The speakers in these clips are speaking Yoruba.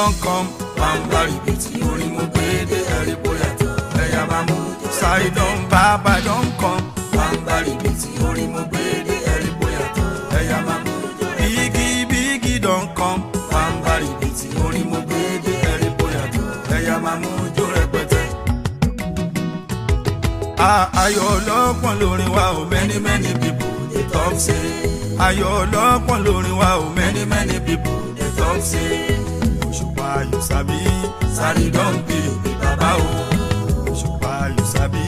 don come bambari biti orin mo gbede ẹ̀rí bóyá tó ẹ̀yà máa mú Saheed don bàbá don come bambari biti orin mo gbede ẹ̀rí bóyá tó ẹ̀yà máa mú bigi don come bambari biti orin mo gbede ẹ̀rí bóyá tó ẹ̀yà máa mú jó rẹpẹtẹ. Ayọ̀ ọlọ́pọ̀n lórin wa o many people dey talk say ayọ̀ ọlọ́pọ̀n lórin wa o many people dey talk say Osupa you sabi Saheed don be baba o Osupa you sabi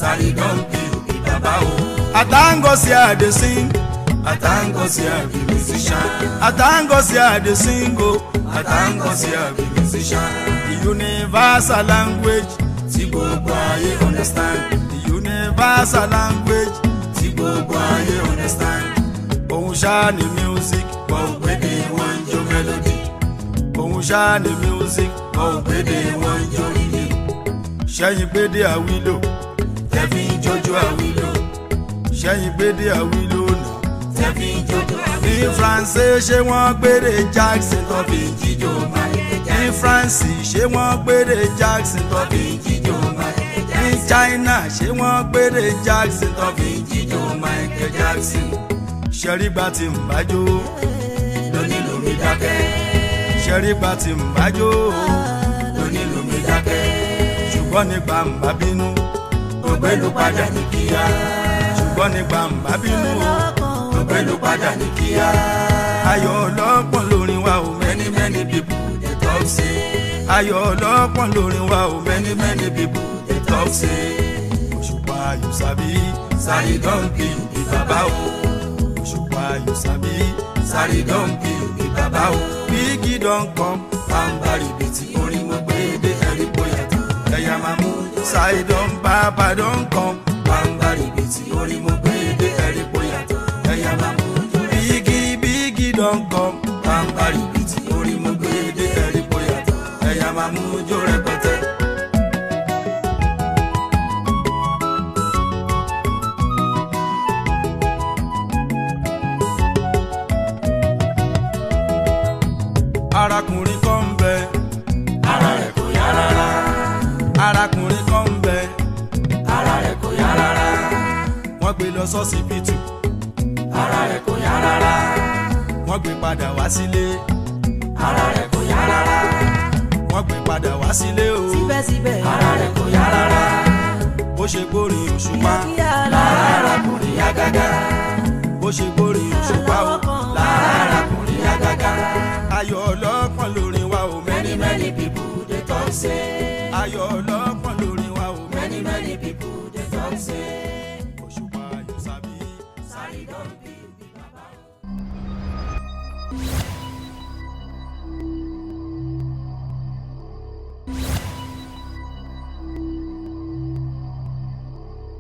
Saheed don be baba o. I thank God say I dey sing, I thank God say I be musician, I thank God say I dey sing o, I thank God say I be musician. The universal language tí gbogbo ayé understand, the universal language tí gbogbo ayé understand. Òun ṣáà ni music, wọ́n ò gbédè wọ́n ń jó melody. Òun ṣáà ni music, wọ́n ò gbédè wọ́n ń jó rhythm. Ṣẹ́yìn gbédè àwílò, tẹ̀fí ń jójó àwílò. Ṣẹ́yìn gbédè àwílò nà, tẹ̀fí ń jójó àwílò. Ní France ṣé wọ́n gbédè Jackson tó fi ń jíjó Michael Jackson. Ní France ṣé wọ́n gbédè Jackson tó fi ń jíjó Michael Jackson. Ní China ṣé wọ́n gbédè Jackson tó fi ń jíjó Michael Jackson. Ṣẹ́rígbà tí ń bájó lónílù mi dákẹ́. Ṣẹ́rígbà tí ń bájó lónílù mi dákẹ́. Ṣùgbọ́n nígbà ń bá bínú ògbélú padà ní kíá. Ṣùgbọ́n nígbà ń bá bínú ògbélú padà ní kíá. Ayọ̀ ọlọ́pọ̀n lórin wa o many people dey talk say. Ayọ̀ ọlọ́pọ̀n lórin wa o many people dey talk say. Osupa you sabi Saheed don be baba o. Osupa you sabi Saheed don be baba o. Bigi don come bambari biti orin mo gbede ẹ̀rí bóyá tó ẹ̀yà máa mú Saheed don bàbá don come bambari biti orin mo gbede ẹ̀rí bóyá tó ẹ̀yà máa mú bigi don come bambari biti orin mo gbede ẹ̀rí bóyá tó ẹ̀yà máa mú jó rẹpẹtẹ. Arákùnrin kan ń bẹ ara rẹ̀ kò yá rárá. Arákùnrin kan ń bẹ ara rẹ̀ kò yá rárá. Wọ́n gbé lọ sọ́sibítù ara rẹ̀ kò yá rárá. Wọ́n gbé padà wá sílé ara rẹ̀ kò yá rárá. Wọ́n gbé padà wá sílé o síbẹ̀síbẹ̀ ara rẹ̀ kò yá rárá. Bó ṣe gbórin Òṣùpá lára arákùnrin yá gágá. Bó ṣe gbórin Òṣùpá o lára arákùnrin yá gágá. Ayọ̀ ọlọ́pọ̀n lórin wa o many people dey talk say. Ayọ̀ ọlọ́pọ̀n lórin wa o many people dey talk say. Osupa you sabi Saheed don be baba o.